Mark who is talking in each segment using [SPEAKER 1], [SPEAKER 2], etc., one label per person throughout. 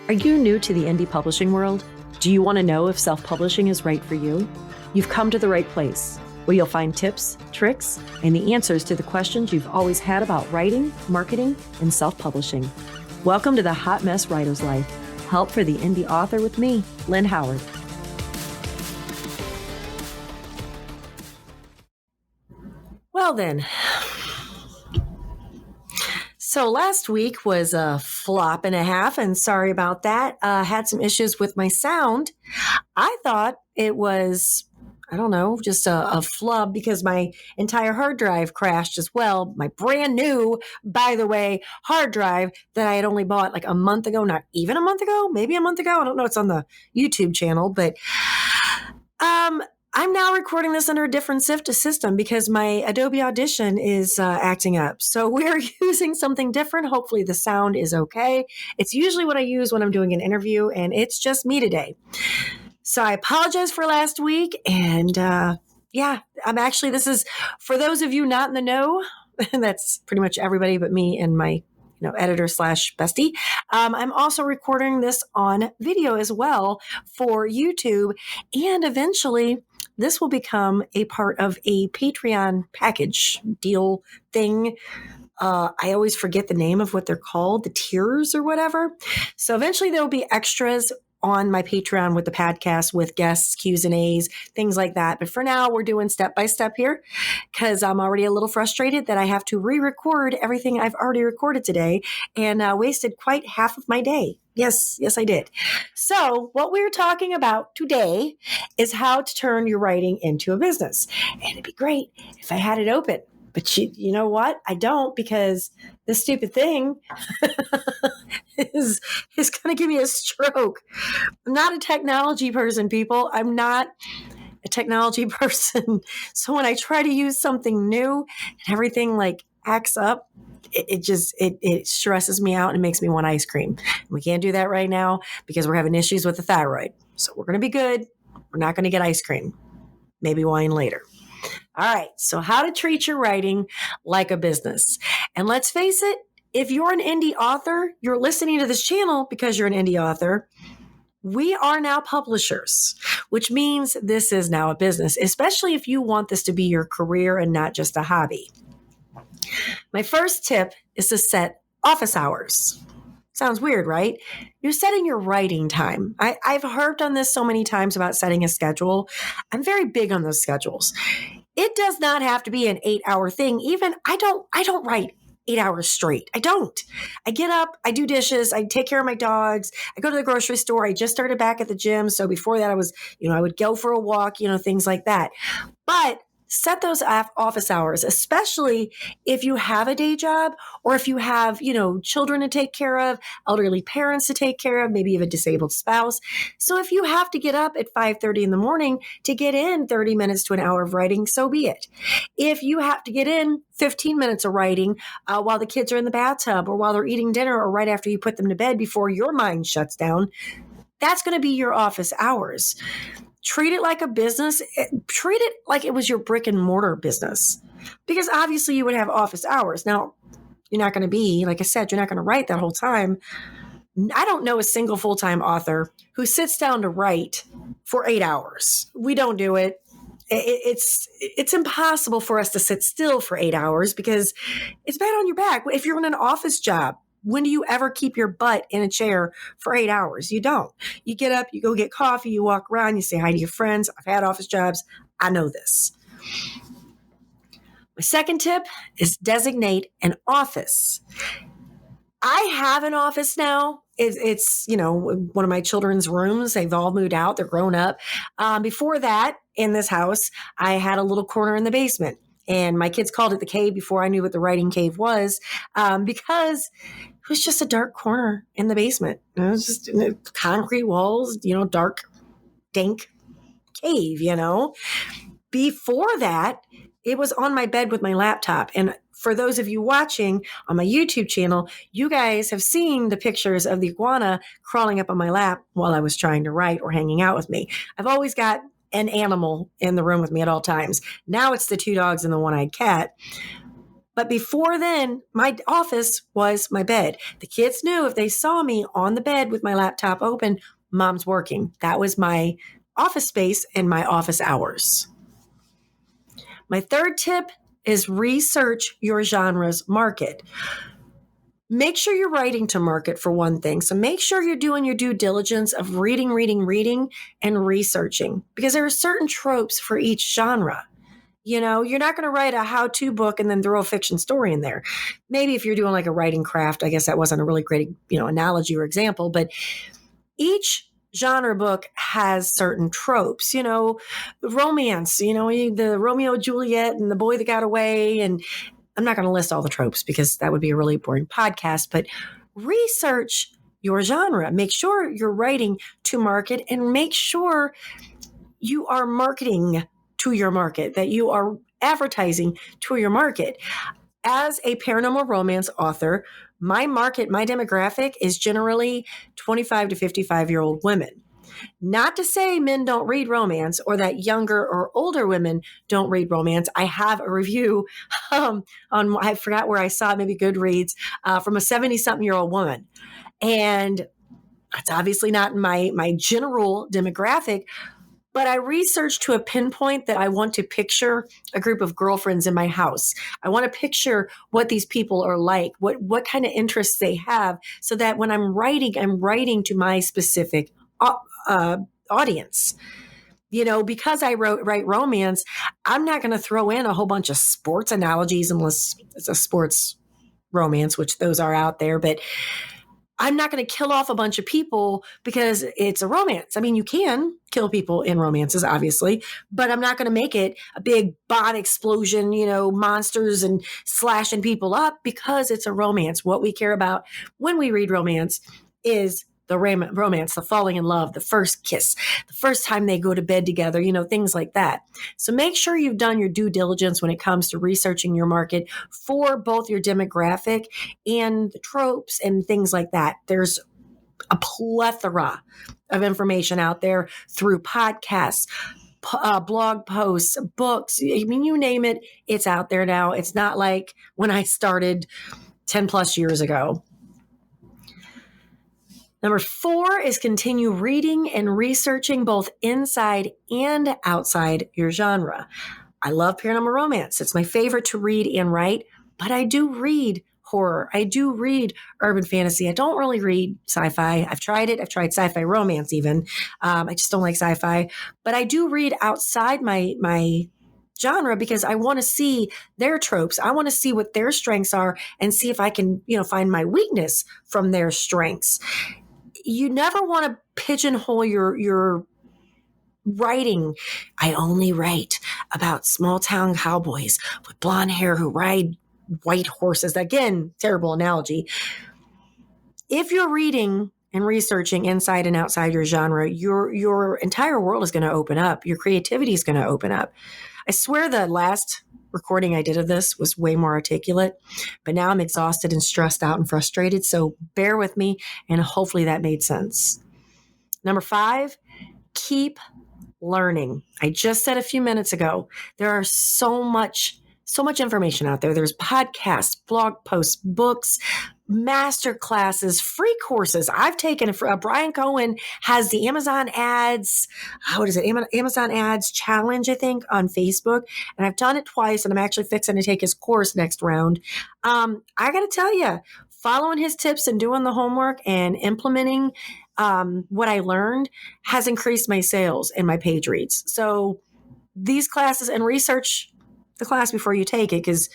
[SPEAKER 1] Are you new to the indie publishing world? Do you want to know if self-publishing is right for you? You've come to the right place, where you'll find tips, tricks, and the answers to the questions you've always had about writing, marketing, and self-publishing. Welcome to the Hot Mess Writer's Life. Help for the indie author with me, Lynn Howard. Well then, so last week was a flop and a half, and sorry about that. Had some issues with my sound. I thought it was, just a flub because my entire hard drive crashed as well. My brand new, by the way, hard drive that I had only bought like a month ago, not even a month ago, maybe a month ago. I don't know. It's on the YouTube channel, but I'm now recording this under a different system because my Adobe Audition is acting up. So we're using something different. Hopefully the sound is okay. It's usually what I use when I'm doing an interview, and it's just me today. So I apologize for last week. And this is for those of you not in the know, and that's pretty much everybody but me and my editor / bestie. I'm also recording this on video as well for YouTube, and eventually this will become a part of a Patreon package deal thing. I always forget the name of what they're called, the tiers or whatever. So eventually there will be extras on my Patreon with the podcast, with guests, Q's and A's, things like that. But for now, we're doing step by step here because I'm already a little frustrated that I have to re-record everything I've already recorded today and wasted quite half of my day. Yes, I did. So what we're talking about today is how to turn your writing into a business. And it'd be great if I had it open. But you know what? I don't, because this stupid thing is going to give me a stroke. I'm not a technology person, people. I'm not a technology person. So when I try to use something new and everything like acts up, it stresses me out and it makes me want ice cream. And we can't do that right now because we're having issues with the thyroid. So we're going to be good. We're not going to get ice cream. Maybe wine later. All right. So how to treat your writing like a business. And let's face it, if you're an indie author, you're listening to this channel because you're an indie author. We are now publishers, which means this is now a business, especially if you want this to be your career and not just a hobby. My first tip is to set office hours. Sounds weird, right? You're setting your writing time. I've harped on this so many times about setting a schedule. I'm very big on those schedules. It does not have to be an 8-hour thing. Even I don't write 8 hours straight. I don't. I get up, I do dishes, I take care of my dogs, I go to the grocery store. I just started back at the gym. So before that I was, I would go for a walk, things like that. But set those office hours, especially if you have a day job or if you have, children to take care of, elderly parents to take care of, maybe you have a disabled spouse. So if you have to get up at 5:30 in the morning to get in 30 minutes to an hour of writing, so be it. If you have to get in 15 minutes of writing while the kids are in the bathtub or while they're eating dinner or right after you put them to bed before your mind shuts down, that's going to be your office hours. Treat it like a business. Treat it like it was your brick and mortar business, because obviously you would have office hours. Now, you're not going to be, like I said, you're not going to write that whole time. I don't know a single full-time author who sits down to write for 8 hours. We don't do it. It's impossible for us to sit still for 8 hours because it's bad on your back. If you're in an office job, when do you ever keep your butt in a chair for 8 hours? You don't. You get up, you go get coffee, you walk around, you say hi to your friends. I've had office jobs. I know this. My second tip is designate an office. I have an office now. It's one of my children's rooms. They've all moved out. They're grown up. Before that, in this house, I had a little corner in the basement. And my kids called it the cave before I knew what the writing cave was, because it was just a dark corner in the basement. It was just concrete walls, dark, dank cave, Before that, it was on my bed with my laptop. And for those of you watching on my YouTube channel, you guys have seen the pictures of the iguana crawling up on my lap while I was trying to write or hanging out with me. I've always got an animal in the room with me at all times. Now it's the 2 dogs and the one-eyed cat. But before then, my office was my bed. The kids knew if they saw me on the bed with my laptop open, mom's working. That was my office space and my office hours. My third tip is research your genre's market. Make sure you're writing to market for one thing. So make sure you're doing your due diligence of reading, and researching, because there are certain tropes for each genre. You're not going to write a how-to book and then throw a fiction story in there. Maybe if you're doing like a writing craft, I guess that wasn't a really great, analogy or example, but each genre book has certain tropes, romance, the Romeo and Juliet and the boy that got away. And I'm not going to list all the tropes because that would be a really boring podcast, but research your genre. Make sure you're writing to market and make sure you are marketing to your market, that you are advertising to your market. As a paranormal romance author, my market, my demographic is generally 25 to 55-year-old women. Not to say men don't read romance or that younger or older women don't read romance. I have a review on, I forgot where I saw it, maybe Goodreads, from a 70-something-year-old woman. And that's obviously not my general demographic, but I researched to a pinpoint that I want to picture a group of girlfriends in my house. I want to picture what these people are like, what kind of interests they have, so that when I'm writing to my specific audience. Because I write romance, I'm not going to throw in a whole bunch of sports analogies unless it's a sports romance, which those are out there. But I'm not going to kill off a bunch of people because it's a romance. I mean, you can kill people in romances, obviously, but I'm not going to make it a big bomb explosion, monsters and slashing people up, because it's a romance. What we care about when we read romance is the romance, the falling in love, the first kiss, the first time they go to bed together, things like that. So make sure you've done your due diligence when it comes to researching your market for both your demographic and the tropes and things like that. There's a plethora of information out there through podcasts, blog posts, books. I mean, you name it, it's out there now. It's not like when I started 10 plus years ago. Number 4 is continue reading and researching both inside and outside your genre. I love paranormal romance. It's my favorite to read and write, but I do read horror. I do read urban fantasy. I don't really read sci-fi. I've tried it. I've tried sci-fi romance even. I just don't like sci-fi, but I do read outside my genre because I want to see their tropes. I want to see what their strengths are and see if I can, find my weakness from their strengths. You never want to pigeonhole your writing. I only write about small town cowboys with blonde hair who ride white horses. Again, terrible analogy. If you're reading and researching inside and outside your genre, your entire world is going to open up. Your creativity is going to open up. I swear the last recording I did of this was way more articulate, but now I'm exhausted and stressed out and frustrated. So bear with me, and hopefully that made sense. Number 5, keep learning. I just said a few minutes ago, there are so much information out there. There's podcasts, blog posts, books, master classes, free courses. I've taken Brian Cohen has the Amazon ads. What is it? Amazon ads challenge, I think, on Facebook. And I've done it twice, and I'm actually fixing to take his course next round. I got to tell you, following his tips and doing the homework and implementing what I learned has increased my sales and my page reads. So these classes, and research the class before you take it, because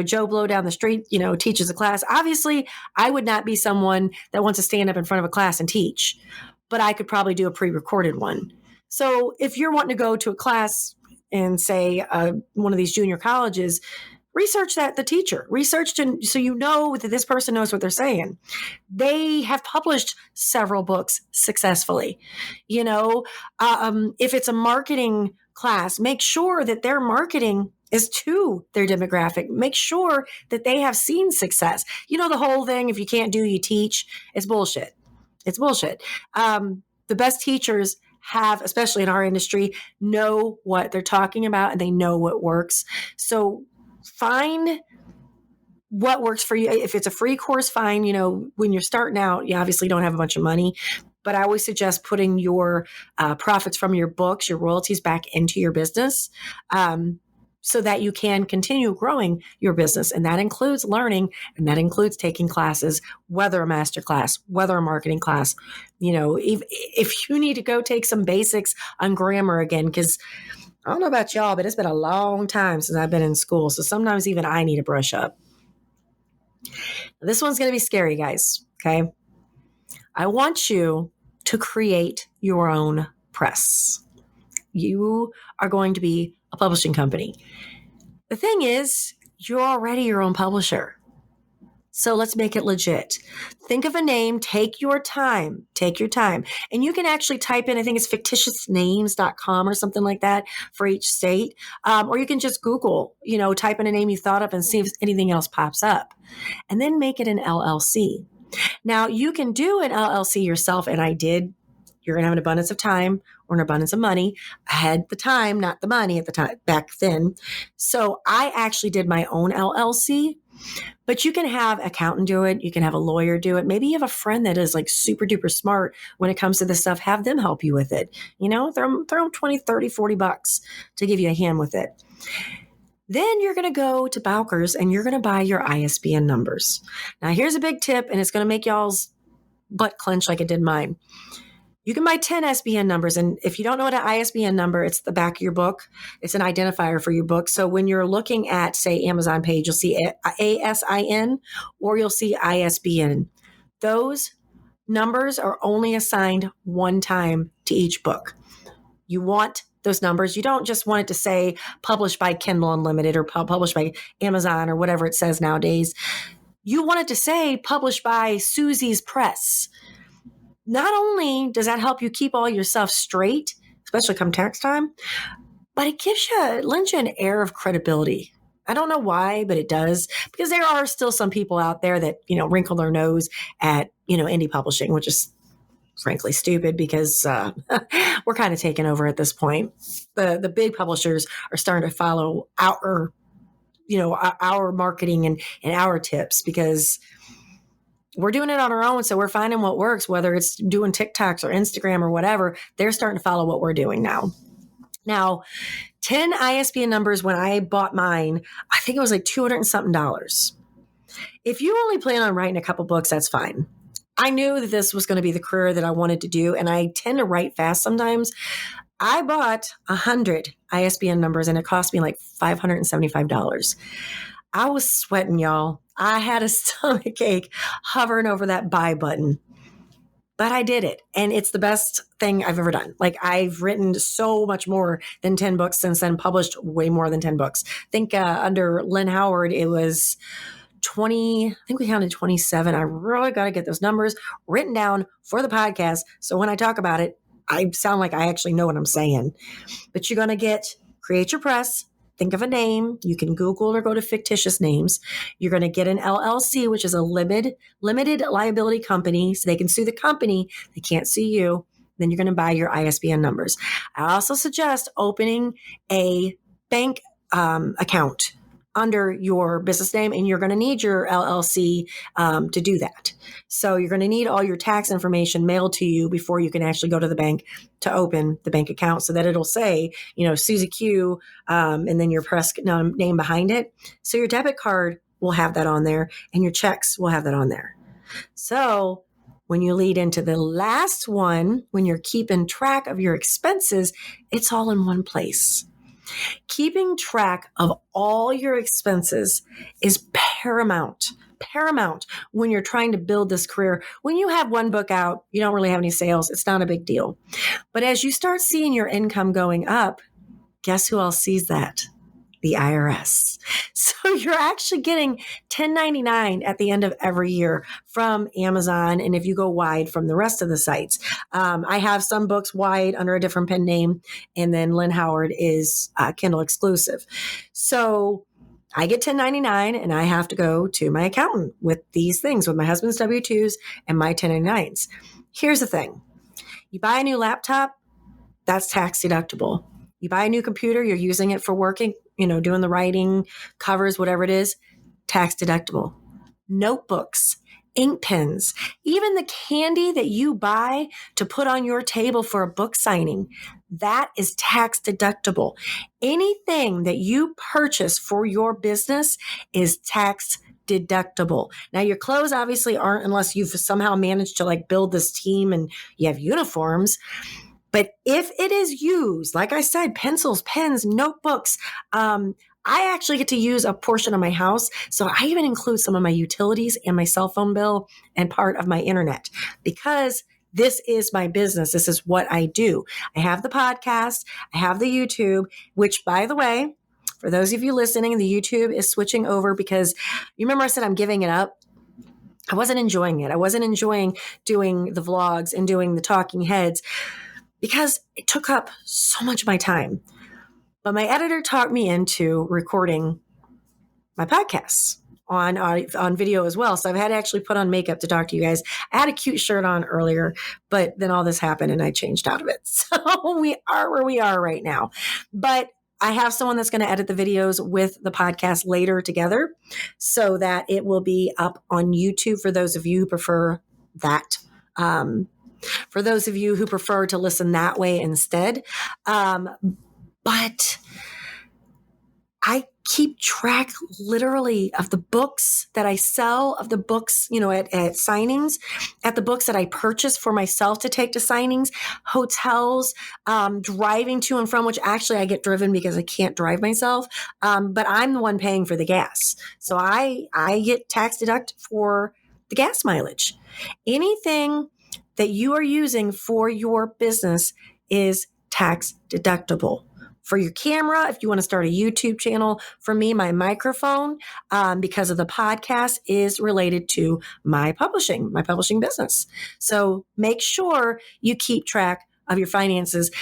[SPEAKER 1] Joe Blow down the street teaches a class. Obviously I would not be someone that wants to stand up in front of a class and teach, but I could probably do a pre-recorded one. So if you're wanting to go to a class and say one of these junior colleges, research the teacher, so you know that this person knows what they're saying. They have published several books successfully. If it's a marketing class, make sure that their marketing is to their demographic. Make sure that they have seen success. The whole thing, if you can't do, you teach, it's bullshit. It's bullshit. The best teachers have, especially in our industry, know what they're talking about and they know what works. So find what works for you. If it's a free course, fine. When you're starting out, you obviously don't have a bunch of money, but I always suggest putting your profits from your books, your royalties back into your business. So that you can continue growing your business. And that includes learning, and that includes taking classes, whether a master class, whether a marketing class. If you need to go take some basics on grammar again, because I don't know about y'all, but it's been a long time since I've been in school. So sometimes even I need to brush up. This one's going to be scary, guys. Okay. I want you to create your own press. You are going to be a publishing company. The thing is, you're already your own publisher. So let's make it legit. Think of a name, take your time. And you can actually type in, I think it's fictitiousnames.com or something like that for each state. Or you can just Google, type in a name you thought of and see if anything else pops up. And then make it an LLC. Now, you can do an LLC yourself, and I did. You're going to have an abundance of time or an abundance of money. I had the time, not the money at the time back then. So I actually did my own LLC, but you can have an accountant do it. You can have a lawyer do it. Maybe you have a friend that is like super duper smart when it comes to this stuff. Have them help you with it. Throw them 20, 30, 40 bucks to give you a hand with it. Then you're going to go to Bowker's and you're going to buy your ISBN numbers. Now, here's a big tip, and it's going to make y'all's butt clench like it did mine. You can buy 10 SBN numbers. And if you don't know what an ISBN number, it's the back of your book. It's an identifier for your book. So when you're looking at, say, Amazon page, you'll see ASIN or you'll see ISBN. Those numbers are only assigned one time to each book. You want those numbers. You don't just want it to say published by Kindle Unlimited or published by Amazon or whatever it says nowadays. You want it to say published by Susie's Press. Not only does that help you keep all your stuff straight, especially come tax time, but it lends you an air of credibility. I don't know why, but it does, because there are still some people out there that, wrinkle their nose at, indie publishing, which is frankly stupid because we're kind of taken over at this point. The big publishers are starting to follow our marketing and our tips, because we're doing it on our own. So we're finding what works, whether it's doing TikToks or Instagram or whatever. They're starting to follow what we're doing now. Now, 10 ISBN numbers, when I bought mine, I think it was like $200 and something. If you only plan on writing a couple books, that's fine. I knew that this was going to be the career that I wanted to do, and I tend to write fast sometimes. I bought 100 ISBN numbers, and it cost me like $575. I was sweating, y'all. I had a stomach ache hovering over that buy button, but I did it. And it's the best thing I've ever done. Like, I've written so much more than 10 books since then, published way more than 10 books. I think under Lynn Howard, it was 20, I think we counted 27. I really got to get those numbers written down for the podcast. So when I talk about it, I sound like I actually know what I'm saying. But you're going to create your press. Think of a name. You can Google or go to fictitious names. You're going to get an LLC, which is a limited liability company, so they can sue the company. They can't sue you. Then you're going to buy your ISBN numbers. I also suggest opening a bank account under your business name, and you're going to need your LLC to do that. So you're going to need all your tax information mailed to you before you can actually go to the bank to open the bank account, so that it'll say, Susie Q, and then your press name behind it. So your debit card will have that on there, and your checks will have that on there. So when you lead into the last one, when you're keeping track of your expenses, it's all in one place. Keeping track of all your expenses is paramount when you're trying to build this career. When you have one book out, you don't really have any sales, it's not a big deal. But as you start seeing your income going up, guess who else sees that? The IRS. So you're actually getting 1099 at the end of every year from Amazon, and if you go wide, from the rest of the sites. I have some books wide under a different pen name, and then Lynn Howard is Kindle exclusive. So I get 1099, and I have to go to my accountant with these things, with my husband's W-2s and my 1099s. Here's the thing. You buy a new laptop, that's tax deductible. You buy a new computer, you're using it for working, doing the writing, covers, whatever it is, tax deductible. Notebooks, ink pens, even the candy that you buy to put on your table for a book signing, that is tax deductible. Anything that you purchase for your business is tax deductible. Now, your clothes obviously aren't unless you've somehow managed to like build this team and you have uniforms. But if it is used, like I said, pencils, pens, notebooks, I actually get to use a portion of my house. So I even include some of my utilities and my cell phone bill and part of my internet because this is my business. This is what I do. I have the podcast. I have the YouTube, which by the way, for those of you listening, the YouTube is switching over because you remember I said I'm giving it up. I wasn't enjoying it. I wasn't enjoying doing the vlogs and doing the talking heads because it took up so much of my time. But my editor talked me into recording my podcasts on video as well. So I've had to actually put on makeup to talk to you guys. I had a cute shirt on earlier, but then all this happened and I changed out of it. So we are where we are right now. But I have someone that's going to edit the videos with the podcast later together so that it will be up on YouTube for those of you who prefer that. For those of you who prefer to listen that way instead. But I keep track literally of the books that I sell, of the books, at signings, at the books that I purchase for myself to take to signings, hotels, driving to and from, which actually I get driven because I can't drive myself. But I'm the one paying for the gas. So I get tax deduct for the gas mileage. Anything that you are using for your business is tax deductible. For your camera, if you want to start a YouTube channel, for me, my microphone, because of the podcast, is related to my publishing business. So make sure you keep track of your finances.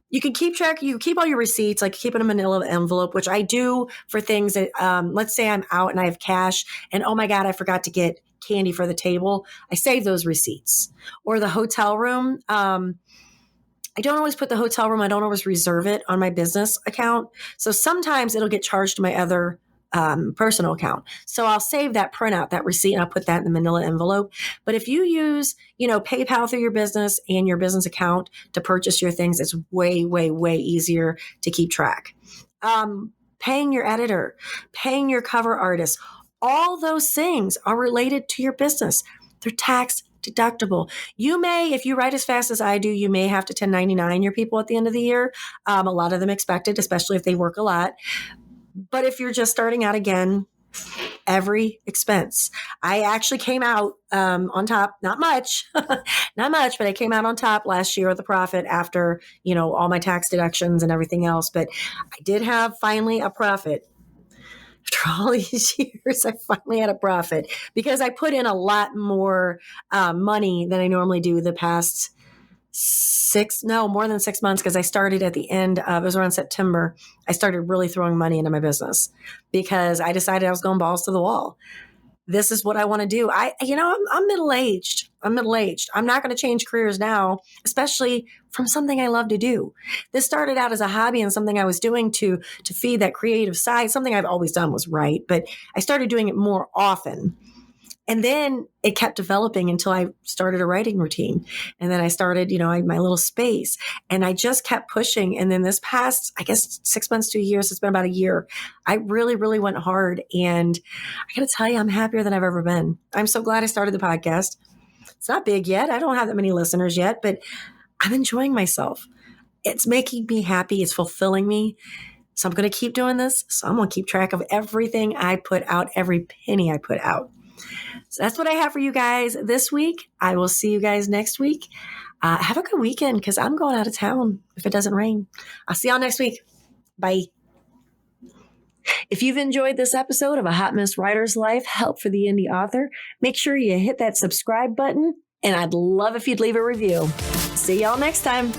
[SPEAKER 1] You can keep track, you keep all your receipts, like keep in a manila envelope, which I do for things that, let's say I'm out and I have cash and oh my God, I forgot to get candy for the table. I save those receipts. Or the hotel room. I don't always put the hotel room. I don't always reserve it on my business account. So sometimes it'll get charged to my other personal account. So I'll save that printout, that receipt, and I'll put that in the manila envelope. But if you use, PayPal through your business and your business account to purchase your things, it's way, way, way easier to keep track. Paying your editor, paying your cover artist, all those things are related to your business. They're tax deductible. You may, if you write as fast as I do, you may have to 1099 your people at the end of the year. A lot of them expected, especially if they work a lot. But if you're just starting out again, every expense. I actually came out on top, not much, but I came out on top last year with a profit after, all my tax deductions and everything else. But I did have finally a profit. After all these years, I finally had a profit because I put in a lot more money than I normally do the past more than 6 months, because I started at the end of, it was around September, I started really throwing money into my business because I decided I was going balls to the wall. This is what I want to do. I'm middle-aged. I'm not going to change careers now, especially from something I love to do. This started out as a hobby and something I was doing to feed that creative side. Something I've always done was write, but I started doing it more often. And then it kept developing until I started a writing routine. And then I started, my little space, and I just kept pushing. And then this past, 6 months to a year, so it's been about a year, I really, really went hard. And I got to tell you, I'm happier than I've ever been. I'm so glad I started the podcast. It's not big yet. I don't have that many listeners yet, but I'm enjoying myself. It's making me happy. It's fulfilling me. So I'm going to keep doing this. So I'm going to keep track of everything I put out, every penny I put out. So that's what I have for you guys this week. I will see you guys next week. Have a good weekend because I'm going out of town if it doesn't rain. I'll see y'all next week. Bye. If you've enjoyed this episode of A Hot Mess Writer's Life, Help for the Indie Author, make sure you hit that subscribe button, and I'd love if you'd leave a review. See y'all next time.